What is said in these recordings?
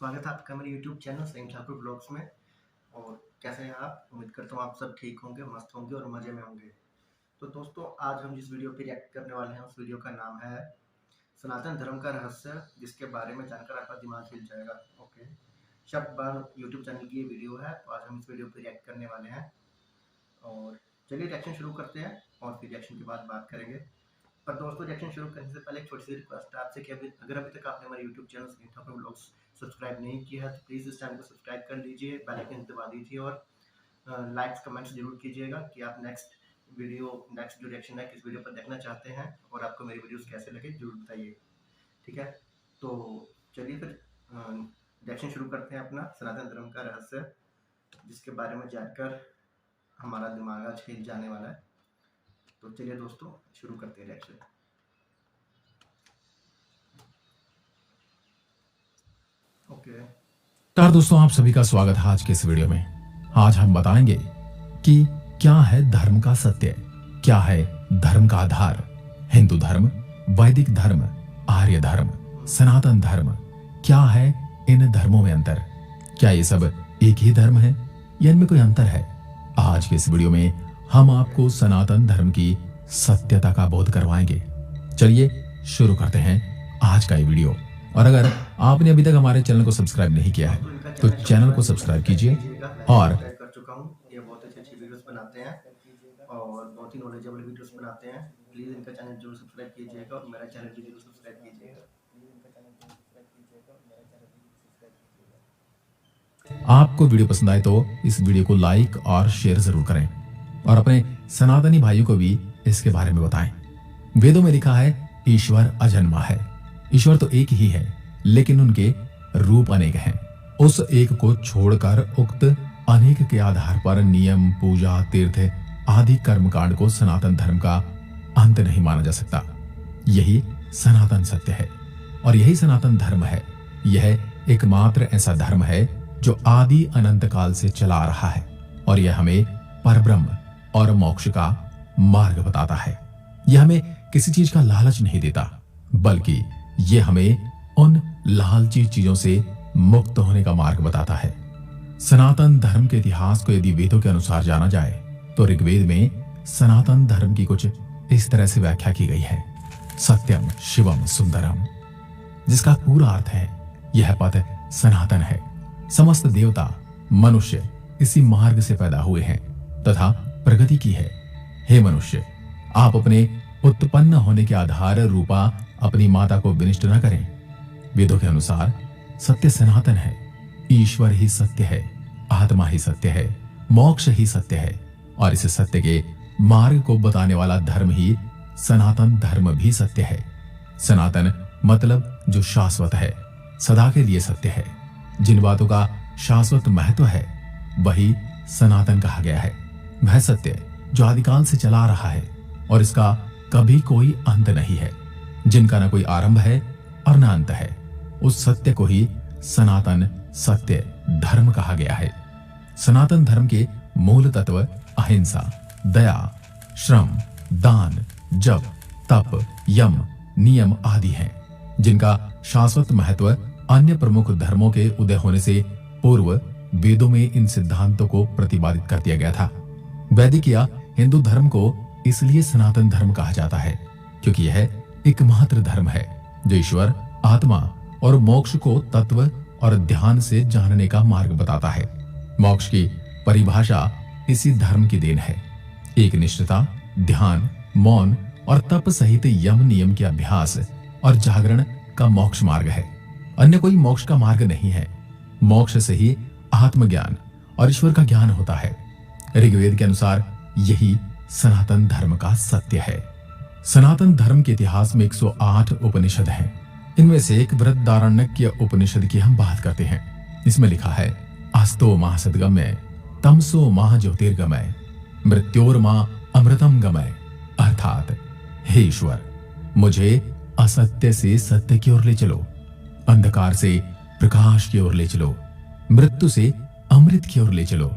स्वागत है आपका मेरे YouTube channel Salim Thakur blogs में। और कैसे हैं आप? उम्मीद करता हूँ आप सब ठीक होंगे, मस्त होंगे और मज़े में होंगे। तो दोस्तों, आज हम जिस वीडियो पे रिएक्ट करने वाले हैं उस वीडियो का नाम है सनातन धर्म का रहस्य, जिसके बारे में जानकर आपका दिमाग हिल जाएगा। ओके, शब्द बार यूट्यूब चैनल की ये वीडियो है, तो आज हम इस वीडियो पे रिएक्ट करने वाले हैं। और चलिए रिएक्शन शुरू करते हैं और फिर रिएक्शन के बाद बात करेंगे। पर दोस्तों, रिएक्शन शुरू करने से पहले एक छोटी सी रिक्वेस्ट है आपसे कि अगर अभी तक आपने हमारे YouTube channel Salim Thakur blogs subscribe नहीं किया है तो प्लीज़ इस चैनल को सब्सक्राइब कर लीजिए, बेल आइकन दबा दीजिए और लाइक्स कमेंट्स जरूर कीजिएगा कि आप नेक्स्ट जो रिएक्शन है किस वीडियो पर देखना चाहते हैं और आपको मेरी वीडियोस कैसे लगे जरूर बताइए। ठीक है, तो चलिए फिर रिएक्शन शुरू करते हैं अपना सनातन धर्म का रहस्य, जिसके बारे में जानकर हमारा दिमाग आज हिल जाने वाला है। तो चलिए दोस्तों, शुरू करते हैं रिएक्शन। ओके, नमस्कार दोस्तों, आप सभी का स्वागत है आज के इस वीडियो में। आज हम बताएंगे कि क्या है धर्म का सत्य, क्या है धर्म का आधार। हिंदू धर्म, वैदिक धर्म, आर्य धर्म, सनातन धर्म, क्या है इन धर्मों में अंतर? क्या ये सब एक ही धर्म है या इनमें कोई अंतर है? आज के इस वीडियो में हम आपको सनातन धर्म की सत्यता का बोध करवाएंगे। चलिए शुरू करते हैं आज का ये वीडियो। और अगर आपने अभी तक हमारे चैनल को सब्सक्राइब नहीं किया है तो चैनल को सब्सक्राइब कीजिए। और कर चुका हूँ, ये बहुत अच्छी वीडियोस बनाते हैं और बहुत ही नॉलेजेबल वीडियोस बनाते हैं। प्लीज इनका चैनल जरूर सब्सक्राइब कीजिएगा और मेरा चैनल भी जरूर सब्सक्राइब कीजिएगा। आपको वीडियो पसंद आए तो इस वीडियो को लाइक और शेयर जरूर करें और अपने सनातनी भाइयों को भी इसके बारे में बताएं। वेदों में लिखा है ईश्वर अजन्मा है। ईश्वर तो एक ही है, लेकिन उनके रूप अनेक हैं। उस एक को छोड़कर उक्त अनेक के आधार पर नियम, पूजा, तीर्थ आदि कर्मकांड को सनातन धर्म का अंत नहीं माना जा सकता। यही सनातन सत्य है और यही सनातन धर्म है। यह एकमात्र ऐसा धर्म है जो आदि अनंत काल से चला आ रहा है और यह हमें परब्रह्म और मोक्ष का मार्ग बताता है। यह हमें किसी चीज का लालच नहीं देता, बल्कि ये हमें उन लालची चीजों से मुक्त होने का मार्ग बताता है। सनातन धर्म के इतिहास को यदि वेदों के अनुसार जाना जाए तो ऋग्वेद में सनातन धर्म की कुछ इस तरह से व्याख्या की गई है। सत्यम शिवम सुंदरम, जिसका पूरा अर्थ है यह पद सनातन है। समस्त देवता, मनुष्य इसी मार्ग से पैदा हुए हैं तथा प्रगति की है। हे मनुष्य, आप अपने उत्पन्न होने के आधार रूपा अपनी माता को विनिष्ट न करें। वेदों के अनुसार सत्य सनातन है। ईश्वर ही सत्य है, आत्मा ही सत्य है, मोक्ष ही सत्य है और इस सत्य के मार्ग को बताने वाला धर्म ही सनातन धर्म भी सत्य है। सनातन मतलब जो शाश्वत है, सदा के लिए सत्य है। जिन बातों का शाश्वत महत्व है वही सनातन कहा गया है। वह सत्य जो आदिकाल से चला रहा है और इसका कभी कोई अंत नहीं है, जिनका न कोई आरंभ है और न अंत है, उस सत्य को ही सनातन सत्य धर्म कहा गया है। सनातन धर्म के मूल तत्व अहिंसा, दया, श्रम, दान, जप, तप, यम, नियम आदि हैं, जिनका शाश्वत महत्व अन्य प्रमुख धर्मों के उदय होने से पूर्व वेदों में इन सिद्धांतों को प्रतिपादित कर दिया गया था। वैदिक या हिंदू धर्म को इसलिए सनातन धर्म कहा जाता है क्योंकि यह एकमात्र धर्म है जो ईश्वर, आत्मा और मोक्ष को तत्व और ध्यान से जानने का मार्ग बताता है। मोक्ष की परिभाषा इसी धर्म की देन है। एक निष्ठता, ध्यान, मौन और तप सहित यम नियम के अभ्यास और जागरण का मोक्ष मार्ग है। अन्य कोई मोक्ष का मार्ग नहीं है। मोक्ष से ही आत्मज्ञान और ईश्वर का ज्ञान होता है। ऋग्वेद के अनुसार यही सनातन धर्म का सत्य है। सनातन धर्म के इतिहास में 108 उपनिषद हैं। इनमें से एक बृहदारण्यक उपनिषद की हम बात करते हैं। इसमें लिखा है अस्तो माह सद्गमय, तमसो माह ज्योतिर्गमय, मृत्योर्मा अमृतम गमय। अर्थात हे ईश्वर, मुझे असत्य से सत्य की ओर ले चलो, अंधकार से प्रकाश की ओर ले चलो, मृत्यु से अमृत की ओर ले चलो।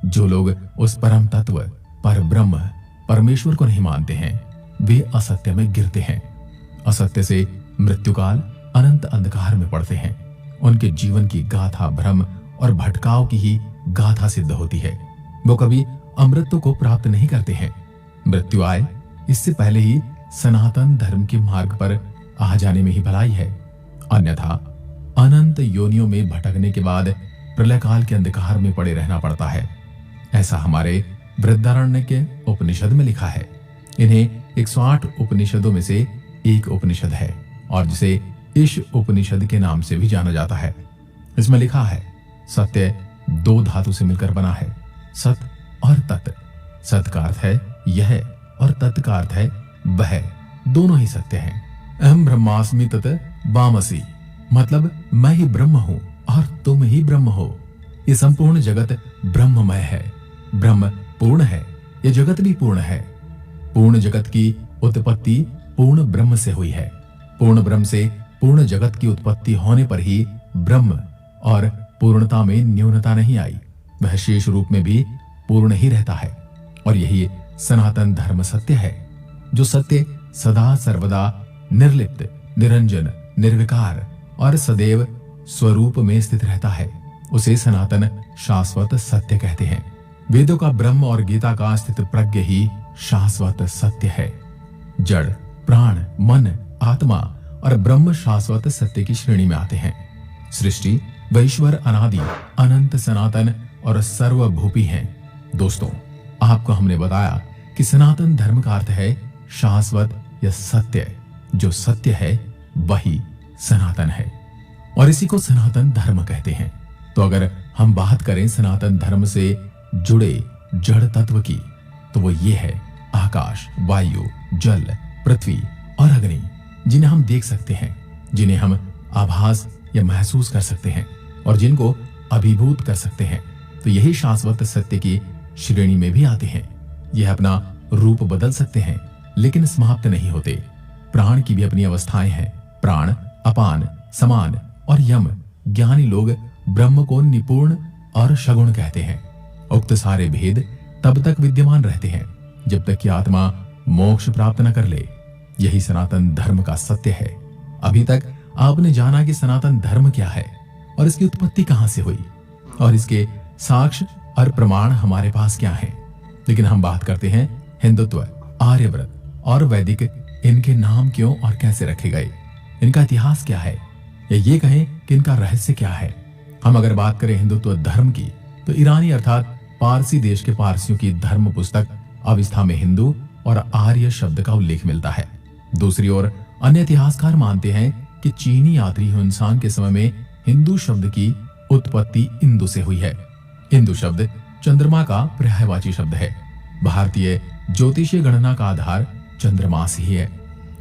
जो लोग उस परम तत्व पर ब्रह्म परमेश्वर को नहीं मानते हैं वे असत्य में गिरते हैं। असत्य से मृत्युकाल अनंत अंधकार में पड़ते हैं उनके जीवन की गाथा भ्रम और भटकाव की ही गाथा सिद्ध होती है। वो कभी अमृत को प्राप्त नहीं करते हैं। मृत्यु आए इससे पहले ही सनातन धर्म के मार्ग पर आ जाने में ही भलाई है, अन्यथा अनंत योनियों में भटकने के बाद प्रलय काल के अंधकार में पड़े रहना पड़ता है। ऐसा हमारे बृहदारण्य के उपनिषद में लिखा है। इन्हें 108 उपनिषदों में से एक उपनिषद है और जिसे ईश उपनिषद के नाम से भी जाना जाता है। इसमें लिखा है, सत्य 2 धातु से मिलकर बना है, सत और तत्। सत का अर्थ है यह और तत् का अर्थ है वह, दोनों ही सत्य हैं। अहम ब्रह्मास्मि तत् वामसि, मतलब मैं ही ब्रह्म हूं और तुम ही ब्रह्म हो। ये संपूर्ण जगत ब्रह्ममय है। ब्रह्म पूर्ण है, यह जगत भी पूर्ण है। पूर्ण जगत की उत्पत्ति पूर्ण ब्रह्म से हुई है। पूर्ण ब्रह्म से पूर्ण जगत की उत्पत्ति होने पर ही ब्रह्म और पूर्णता में न्यूनता नहीं आई, वह शेष रूप में भी पूर्ण ही रहता है। और यही सनातन धर्म सत्य है। जो सत्य सदा सर्वदा निर्लिप्त, निरंजन, निर्विकार और सदैव स्वरूप में स्थित रहता है, उसे सनातन शाश्वत सत्य कहते हैं। वेदों का ब्रह्म और गीता का स्थित प्रज्ञ ही शाश्वत सत्य है। जड़, प्राण, मन, आत्मा और ब्रह्म शाश्वत सत्य की श्रेणी में आते हैं। सृष्टि व ईश्वर अनादि, अनंत, सनातन और सर्वभूपी हैं। दोस्तों, आपको हमने बताया कि सनातन धर्म का अर्थ है शाश्वत या सत्य। जो सत्य है वही सनातन है और इसी को सनातन धर्म कहते हैं। तो अगर हम बात करें सनातन धर्म से जुड़े जड़ तत्व की, तो वो ये है आकाश, वायु, जल, पृथ्वी और अग्नि, जिन्हें हम देख सकते हैं, जिन्हें हम आभास या महसूस कर सकते हैं और जिनको अभिभूत कर सकते हैं। तो यही शाश्वत सत्य की श्रेणी में भी आते हैं। यह अपना रूप बदल सकते हैं लेकिन समाप्त नहीं होते। प्राण की भी अपनी अवस्थाएं हैं। प्राण, अपान, समान और यम। ज्ञानी लोग ब्रह्म को निपुण और सगुण कहते हैं। उक्त सारे भेद तब तक विद्यमान रहते हैं जब तक कि आत्मा मोक्ष प्राप्त न कर ले। यही सनातन धर्म का सत्य है। अभी तक आपने जाना कि सनातन धर्म क्या है और इसकी उत्पत्ति कहां से हुई और इसके साक्ष्य और प्रमाण हमारे पास क्या हैं। लेकिन हम बात करते हैं हिंदुत्व, आर्यव्रत और वैदिक। इनके नाम क्यों और कैसे रखे गए, इनका इतिहास क्या है, या ये कहें कि इनका रहस्य क्या है। हम अगर बात करें हिंदुत्व धर्म की, तो ईरानी अर्थात पारसी देश के पारसियों की धर्म पुस्तक अवस्था में हिंदू और आर्य शब्द का उल्लेख मिलता है। दूसरी ओर अन्य इतिहासकार मानते हैं कि चीनी यात्री हुनसांग के समय में हिंदू शब्द की उत्पत्ति इंदु से हुई है। इंदु शब्द चंद्रमा का पर्यायवाची शब्द है। भारतीय ज्योतिषीय गणना का आधार चंद्रमास ही है।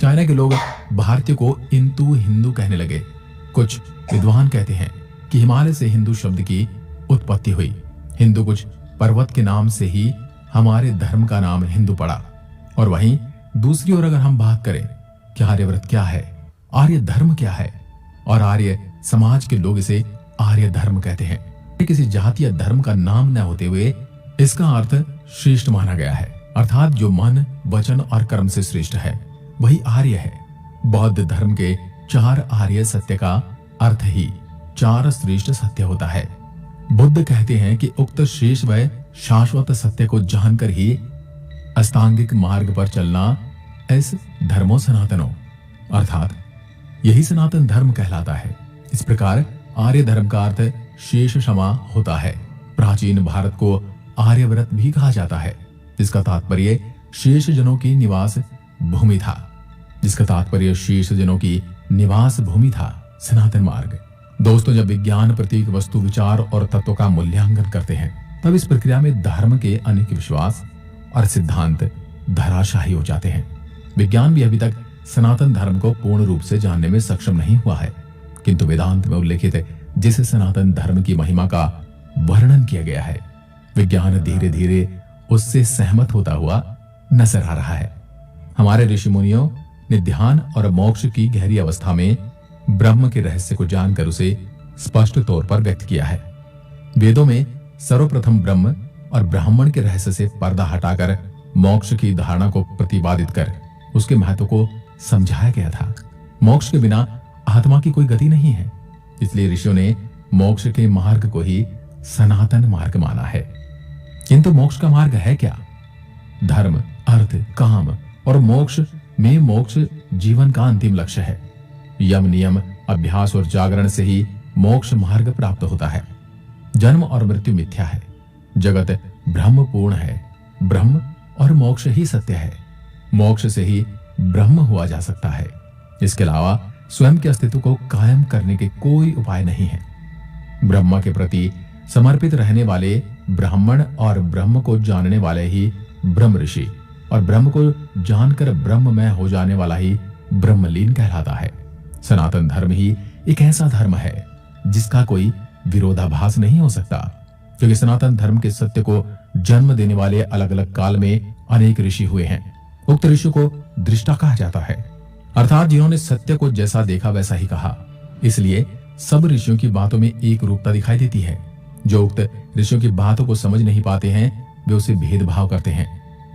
चाइना के लोग भारतीय को इंतु हिंदू कहने लगे। कुछ विद्वान कहते हैं कि हिमालय से हिंदू शब्द की उत्पत्ति हुई। हिंदू कुछ पर्वत के नाम से ही हमारे धर्म का नाम हिंदू पड़ा। और वहीं दूसरी ओर अगर हम बात करें कि आर्यव्रत क्या है, आर्य धर्म क्या है, और आर्य समाज के लोग इसे आर्य धर्म कहते हैं। किसी जाति या धर्म का नाम न होते हुए इसका अर्थ श्रेष्ठ माना गया है, अर्थात जो मन, वचन और कर्म से श्रेष्ठ है वही आर्य है। बौद्ध धर्म के 4 आर्य सत्य का अर्थ ही 4 श्रेष्ठ सत्य होता है। बुद्ध कहते हैं कि उक्त शेष व शाश्वत सत्य को जानकर ही अस्तांगिक मार्ग पर चलना इस धर्मो सनातनो, अर्थात यही सनातन धर्म कहलाता है। इस प्रकार आर्य धर्म का अर्थ शेष क्षमा होता है। प्राचीन भारत को आर्यव्रत भी कहा जाता है, जिसका तात्पर्य शेष जनों की निवास भूमि था। सनातन मार्ग। दोस्तों, जब विज्ञान प्रतीक, वस्तु, विचार और तत्व का मूल्यांकन करते हैं, तब इस प्रक्रिया में धर्म के अनेक विश्वास और सिद्धांत धराशायी हो जाते हैं। विज्ञान भी अभी तक सनातन धर्म को पूर्ण रूप से जानने में सक्षम नहीं हुआ है, किंतु वेदांत में उल्लेखित जिस सनातन धर्म की महिमा का वर्णन किया गया है, विज्ञान धीरे धीरे उससे सहमत होता हुआ नजर आ रहा है। हमारे ऋषि मुनियों ने ध्यान और मोक्ष की गहरी अवस्था में ब्रह्म के रहस्य को जानकर उसे स्पष्ट तौर पर व्यक्त किया है। वेदों में सर्वप्रथम ब्रह्म और ब्राह्मण के रहस्य से पर्दा हटाकर मोक्ष की धारणा को प्रतिपादित कर उसके महत्व को समझाया गया था। मोक्ष के बिना आत्मा की कोई गति नहीं है। इसलिए ऋषियों ने मोक्ष के मार्ग को ही सनातन मार्ग माना है। किंतु मोक्ष का मार्ग है क्या? धर्म, अर्थ, काम और मोक्ष में मोक्ष जीवन का अंतिम लक्ष्य है। यम, नियम, अभ्यास और जागरण से ही मोक्ष मार्ग प्राप्त होता है। जन्म और मृत्यु मिथ्या है, जगत ब्रह्म पूर्ण है। ब्रह्म और मोक्ष ही सत्य है। मोक्ष से ही ब्रह्म हुआ जा सकता है। इसके अलावा स्वयं के अस्तित्व को कायम करने के कोई उपाय नहीं है। ब्रह्म के प्रति समर्पित रहने वाले ब्राह्मण और ब्रह्म को जानने वाले ही ब्रह्म ऋषि और ब्रह्म को जानकर ब्रह्ममय हो जाने वाला ही ब्रह्मलीन कहलाता है। सनातन धर्म ही एक ऐसा धर्म है जिसका कोई विरोधाभास नहीं हो सकता, क्योंकि सनातन धर्म के सत्य को जन्म देने वाले अलग अलग काल में अनेक ऋषि हुए हैं। उक्त ऋषि को दृष्टा कहा जाता है, अर्थात जिन्होंने सत्य को जैसा देखा वैसा ही कहा। इसलिए सब ऋषियों की बातों में एक रूपता दिखाई देती है। जो उक्त ऋषियों की बातों को समझ नहीं पाते हैं वे उसे भेदभाव करते हैं।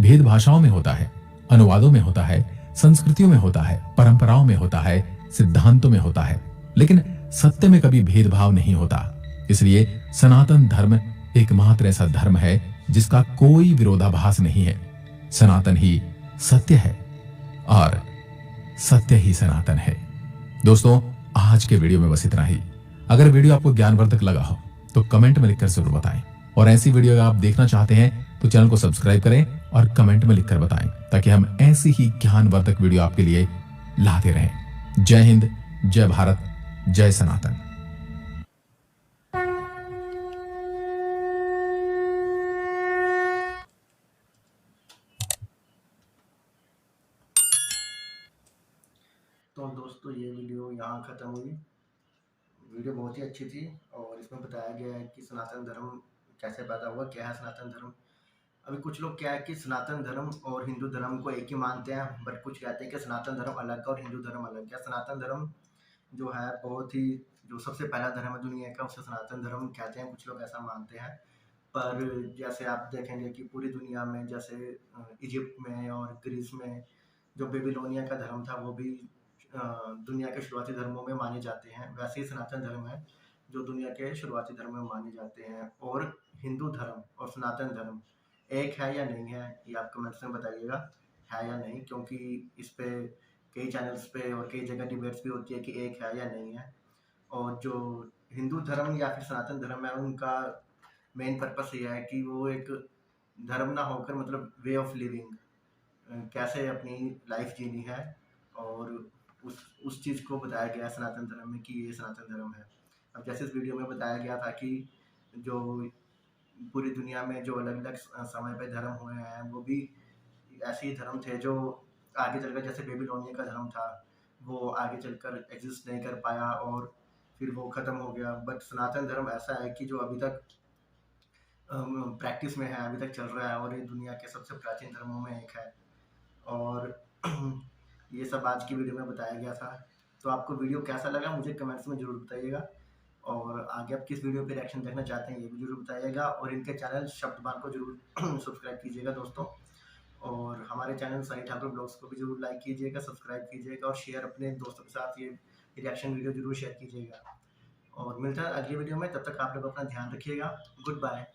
भेद भाषाओं में होता है, अनुवादों में होता है, संस्कृतियों में होता है, परंपराओं में होता है, सिद्धांतों में होता है, लेकिन सत्य में कभी भेदभाव नहीं होता। इसलिए सनातन धर्म एकमात्र ऐसा धर्म है जिसका कोई विरोधाभास नहीं है। सनातन ही सत्य है और सत्य ही सनातन है। दोस्तों, आज के वीडियो में बस इतना ही। अगर वीडियो आपको ज्ञानवर्धक लगा हो तो कमेंट में लिखकर जरूर बताएं, और ऐसी वीडियो अगर आप देखना चाहते हैं तो चैनल को सब्सक्राइब करें और कमेंट में लिखकर बताएं, ताकि हम ऐसी ही ज्ञानवर्धक वीडियो आपके लिए लाते रहें। जय हिंद, जय भारत, जय सनातन। तो दोस्तों, ये वीडियो यहाँ ख़त्म हुई। वीडियो बहुत ही अच्छी थी और इसमें बताया गया है कि सनातन धर्म कैसे पैदा हुआ, क्या है सनातन धर्म। अभी कुछ लोग क्या है कि सनातन धर्म और हिंदू धर्म को एक ही मानते हैं, बट कुछ कहते हैं कि सनातन धर्म अलग है और हिंदू धर्म अलग है। सनातन धर्म जो है बहुत ही जो सबसे पहला धर्म है दुनिया का, उसे सनातन धर्म कहते हैं। कुछ लोग ऐसा मानते हैं, पर जैसे आप देखेंगे कि पूरी दुनिया में, जैसे इजिप्ट में और ग्रीस में जो बेबीलोनिया का धर्म था वो भी दुनिया के शुरुआती धर्मों में माने जाते हैं। वैसे ही सनातन धर्म है जो दुनिया के शुरुआती धर्म में माने जाते हैं। और हिंदू धर्म और सनातन धर्म एक है या नहीं है, ये आप कमेंट्स में बताइएगा, है या नहीं, क्योंकि इस पे कई चैनल्स पे और कई जगह डिबेट्स भी होती है कि एक है या नहीं है। और जो हिंदू धर्म या फिर सनातन धर्म है उनका मेन पर्पस ये है कि वो एक धर्म ना होकर मतलब वे ऑफ लिविंग, कैसे अपनी लाइफ जीनी है, और उस चीज़ को बताया गया है सनातन धर्म में कि ये सनातन धर्म है। अब जैसे इस वीडियो में बताया गया था कि जो पूरी दुनिया में जो अलग अलग समय पे धर्म हुए हैं वो भी ऐसे ही धर्म थे जो आगे चलकर, जैसे बेबीलोनिया का धर्म था वो आगे चलकर एग्जिस्ट नहीं कर पाया और फिर वो ख़त्म हो गया। बट सनातन धर्म ऐसा है कि जो अभी तक प्रैक्टिस में है, अभी तक चल रहा है और ये दुनिया के सबसे प्राचीन धर्मों में एक है। और ये सब आज की वीडियो में बताया गया था। तो आपको वीडियो कैसा लगा मुझे कमेंट्स में ज़रूर बताइएगा, और आगे आप किस वीडियो पे रिएक्शन देखना चाहते हैं ये भी जरूर बताइएगा। और इनके चैनल शब्दबान को जरूर सब्सक्राइब कीजिएगा दोस्तों, और हमारे चैनल सनी ठाकुर ब्लॉग्स को भी जरूर लाइक कीजिएगा, सब्सक्राइब कीजिएगा और शेयर अपने दोस्तों के साथ ये रिएक्शन वीडियो जरूर शेयर कीजिएगा। और मिलता है अगली वीडियो में, तब तक आप लोग अपना ध्यान रखिएगा। Good bye.